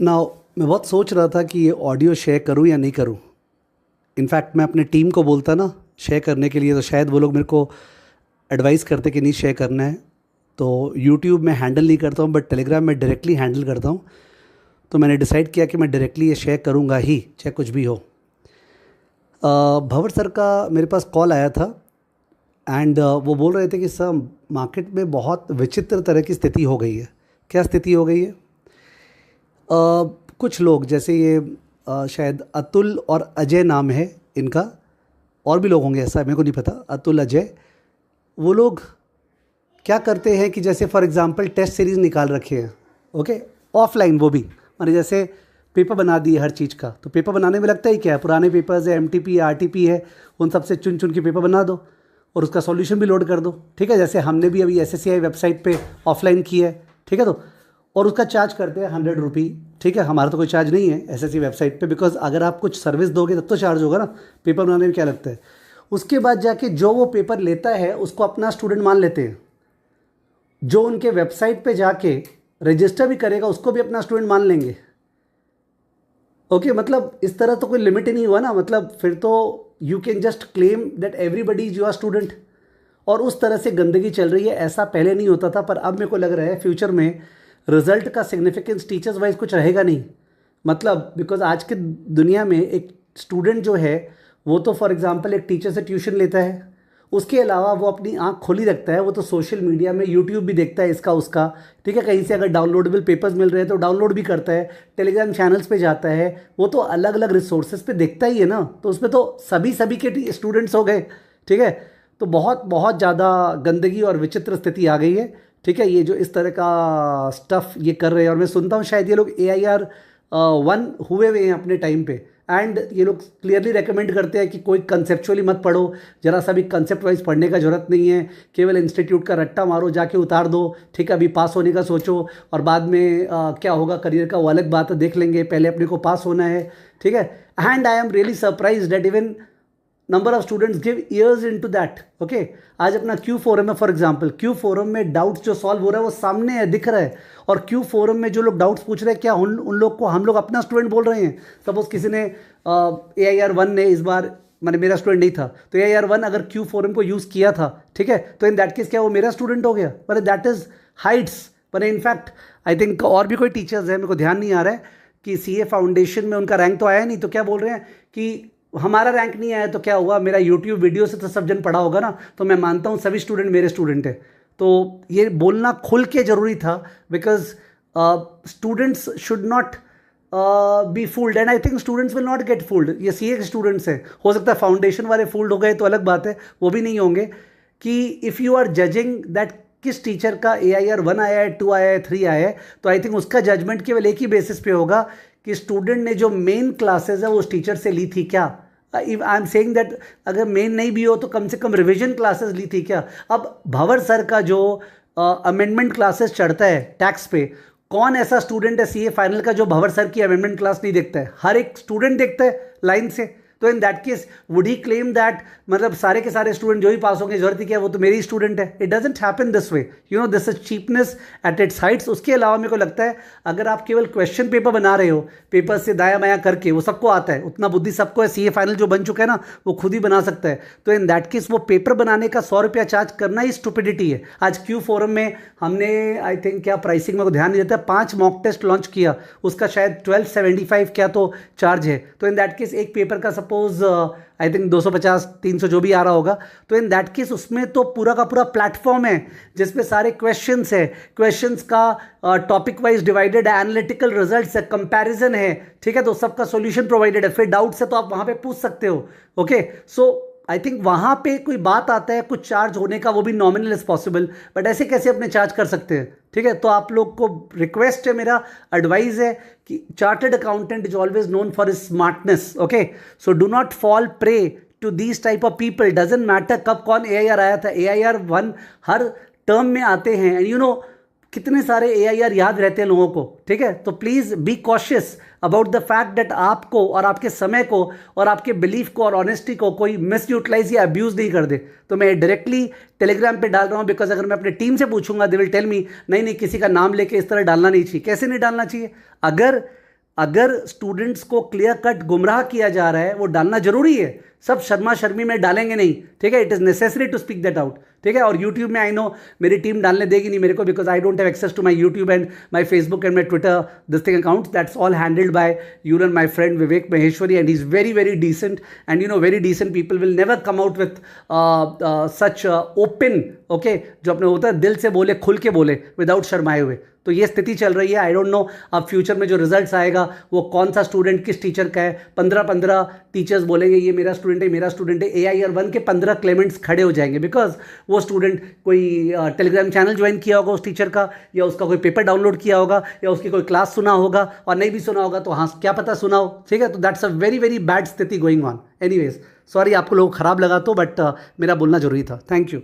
Now मैं बहुत सोच रहा था कि ये ऑडियो शेयर करूं या नहीं करूं। इनफैक्ट मैं अपने टीम को बोलता ना शेयर करने के लिए, तो शायद वो लोग मेरे को एडवाइस करते कि नहीं शेयर करना है। तो यूट्यूब में हैंडल नहीं करता हूँ, बट टेलीग्राम में डायरेक्टली हैंडल करता हूँ। तो मैंने डिसाइड किया कि मैं डायरेक्टली ये शेयर करूँगा ही, चाहे कुछ भी हो। भंवर सर का मेरे पास कॉल आया था एंड वो बोल रहे थे कि सर, मार्केट में बहुत विचित्र तरह की स्थिति हो गई है। क्या स्थिति हो गई है? कुछ लोग जैसे ये शायद अतुल और अजय नाम है इनका, और भी लोग होंगे, ऐसा मेरे को नहीं पता। अतुल, अजय, वो लोग क्या करते हैं कि जैसे फॉर एग्जांपल टेस्ट सीरीज़ निकाल रखे हैं, ओके, ऑफलाइन, वो भी माने जैसे पेपर बना दिए हर चीज़ का। तो पेपर बनाने में लगता ही क्या है, पुराने पेपर्स है, एमटीपी है, आरटीपी है, उन सब से चुन चुन के पेपर बना दो और उसका सॉल्यूशन भी लोड कर दो। ठीक है, जैसे हमने भी अभी एसएससीआई वेबसाइट पे ऑफलाइन किया है। ठीक है, तो और उसका चार्ज करते हैं 100 रुपी। ठीक है, हमारा तो कोई चार्ज नहीं है एसएससी वेबसाइट पे, बिकॉज अगर आप कुछ सर्विस दोगे तब तो चार्ज होगा ना। पेपर बनाने में क्या लगता है। उसके बाद जाके जो वो पेपर लेता है उसको अपना स्टूडेंट मान लेते हैं। जो उनके वेबसाइट पे जाके रजिस्टर भी करेगा उसको भी अपना स्टूडेंट मान लेंगे। ओके, मतलब इस तरह तो कोई लिमिट ही नहीं हुआ ना। मतलब फिर तो you can just claim that everybody is your student. और उस तरह से गंदगी चल रही है। ऐसा पहले नहीं होता था, पर अब मेरे को लग रहा है फ्यूचर में रिजल्ट का सिग्निफिकेंस टीचर्स वाइज कुछ रहेगा नहीं। मतलब बिकॉज आज के दुनिया में एक स्टूडेंट जो है वो तो फॉर एग्जांपल एक टीचर से ट्यूशन लेता है, उसके अलावा वो अपनी आंख खोली रखता है, वो तो सोशल मीडिया में यूट्यूब भी देखता है इसका उसका। ठीक है, कहीं से अगर डाउनलोडेबल पेपर्स मिल रहे हैं तो डाउनलोड भी करता है, टेलीग्राम चैनल्स पे जाता है, वो तो अलग अलग रिसोर्सेज पे देखता ही है ना। तो उसमें तो सभी सभी के स्टूडेंट्स हो गए। ठीक है, तो बहुत बहुत ज़्यादा गंदगी और विचित्र स्थिति आ गई है। ठीक है, ये जो इस तरह का स्टफ़ ये कर रहे हैं, और मैं सुनता हूँ शायद ये लोग AIR 1 हुए हुए हैं अपने टाइम पे। एंड ये लोग क्लियरली रेकमेंड करते हैं कि कोई कंसेप्चुअली मत पढ़ो, जरा सा भी कंसेप्ट वाइज पढ़ने का जरूरत नहीं है, केवल इंस्टीट्यूट का रट्टा मारो, जाके उतार दो। ठीक है, अभी पास होने का सोचो और बाद में क्या होगा करियर का वो अलग बात है, देख लेंगे, पहले अपने को पास होना है। ठीक है, and I am really surprise that even number of students give ears in to that. Okay, आज अपना क्यू फोरम है, फॉर एग्जाम्पल क्यू फोरम में डाउट्स जो सॉल्व हो रहा है वो सामने है, दिख रहा है। और क्यू फोरम में जो लोग डाउट्स पूछ रहे हैं, क्या उन लोग को हम लोग अपना स्टूडेंट बोल रहे हैं? सपोज किसी ने AIR 1 ने इस बार, मैंने मेरा स्टूडेंट नहीं था, तो AIR 1 अगर क्यू फोरम को यूज़ किया था, ठीक है, तो इन दैट केस क्या वो मेरा स्टूडेंट हो गया? पर दैट इज़ हाइट्स। पर इनफैक्ट आई थिंक और भी कोई टीचर्स हैं, मेरे को ध्यान नहीं आ रहा है, कि CA फाउंडेशन में उनका रैंक तो आया नहीं, तो क्या बोल रहे हैं कि हमारा रैंक नहीं आया तो क्या हुआ, मेरा यूट्यूब वीडियो से तो सब जन पढ़ा होगा ना, तो मैं मानता हूँ सभी स्टूडेंट मेरे स्टूडेंट है। तो ये बोलना खुल के ज़रूरी था, because students should not be fooled, and I think students will not gate fooled. ये CA के स्टूडेंट्स हैं, हो सकता है फाउंडेशन वाले फूल्ड हो गए तो अलग बात है, वो भी नहीं होंगे। कि if you are judging that किस टीचर का AIR 1 आया है, 2 आया है, 3 आया है, तो आई थिंक उसका जजमेंट केवल एक ही बेसिस पे होगा कि स्टूडेंट ने जो मेन क्लासेस है वो उस टीचर से ली थी क्या। आई एम सेइंग दैट अगर मेन नहीं भी हो तो कम से कम रिवीजन क्लासेस ली थी क्या। अब भंवर सर का जो अमेंडमेंट क्लासेस चढ़ता है टैक्स पे, कौन ऐसा स्टूडेंट है CA फाइनल का जो भंवर सर की अमेंडमेंट क्लास नहीं देखता है? हर एक स्टूडेंट देखता है लाइन से। तो in that case would he claim that मतलब सारे के सारे स्टूडेंट जो ही पास होंगे, जरूरत ही क्या, वो तो मेरी स्टूडेंट है? It doesn't happen this way, you know, this is cheapness at its Heights. उसके अलावा मेरे को लगता है अगर आप केवल क्वेश्चन पेपर बना रहे हो, पेपर से दाया बाया करके, वो सबको आता है, उतना बुद्धि सबको है, CA फाइनल जो बन चुका है ना वो खुद ही बना सकता है, तो इन दैट केस वो पेपर बनाने का 100 रुपया चार्ज करना ही स्टुपिडिटी है। आज क्यू फोरम में हमने आई थिंक क्या प्राइसिंग में को ध्यान नहीं देता, 5 मॉक टेस्ट लॉन्च किया, उसका शायद 1275 क्या तो चार्ज है। तो इन दैट केस एक पेपर का सपोज आई थिंक 250-300 जो भी आ रहा होगा, तो इन दैट केस उसमें तो पूरा का पूरा प्लेटफॉर्म है जिसमें सारे क्वेश्चंस है, क्वेश्चंस का टॉपिक वाइज डिवाइडेड है, एनालिटिकल रिजल्ट्स है, कंपैरिजन है। ठीक है, तो सबका सॉल्यूशन प्रोवाइडेड है, फिर डाउट्स है तो आप वहां पे पूछ सकते हो। ओके, सो आई थिंक वहां पे कोई बात आता है कुछ चार्ज होने का, वो भी नॉमिनल इज पॉसिबल, बट ऐसे कैसे अपने चार्ज कर सकते हैं? ठीक है, तो आप लोग को रिक्वेस्ट है, मेरा एडवाइस है कि chartered accountant is always known for his smartness. Okay, so do not fall prey to these type of people. Doesn't matter कब कौन AIR आया था, AIR 1 हर टर्म में आते हैं, एंड यू नो कितने सारे AIR याद रहते हैं लोगों को। ठीक है, तो please be cautious about the fact that आपको और आपके समय को और आपके बिलीफ को और ऑनेस्टी को कोई मिस यूटिलाइज या अब्यूज नहीं कर दे। तो मैं डायरेक्टली टेलीग्राम पे डाल रहा हूं, बिकॉज अगर मैं अपने टीम से पूछूंगा दे विल टेल मी नहीं नहीं किसी का नाम लेके इस तरह डालना नहीं चाहिए। कैसे नहीं डालना चाहिए? अगर अगर स्टूडेंट्स को क्लियर कट गुमराह किया जा रहा है वो डालना जरूरी है, सब शर्मा शर्मी में डालेंगे नहीं, ठीक है, it is necessary to speak that out, ठीक है। और यूट्यूब में आई नो मेरी टीम डालने देगी नहीं मेरे को, because I don't have access to my YouTube and my Facebook and my Twitter this thing account, that's all handled by you and my friend Vivek Maheshwari, and he is very very decent, and you know very decent people will never come out with such open, okay, जो अपने होता है दिल से बोले, खुल के बोले, विदाउट शर्माए हुए। तो ये स्थिति चल रही है। आई डोंट नो अब फ्यूचर में जो रिजल्ट्स आएगा वो कौन सा स्टूडेंट किस टीचर का है। 15-15 टीचर्स बोलेंगे ये मेरा स्टूडेंट है, मेरा स्टूडेंट है, AIR1 के 15 क्लेमेंट्स खड़े हो जाएंगे, बिकॉज वो स्टूडेंट कोई टेलीग्राम चैनल ज्वाइन किया होगा उस टीचर का, या उसका कोई पेपर डाउनलोड किया होगा, या उसकी कोई क्लास सुना होगा, और नहीं भी सुना होगा तो हाँ क्या पता सुना हो, ठीक है। तो that's a very very bad स्थिति गोइंग ऑन। एनीवेज सॉरी आपको लोग खराब लगा तो, बट मेरा बोलना जरूरी था। Thank you.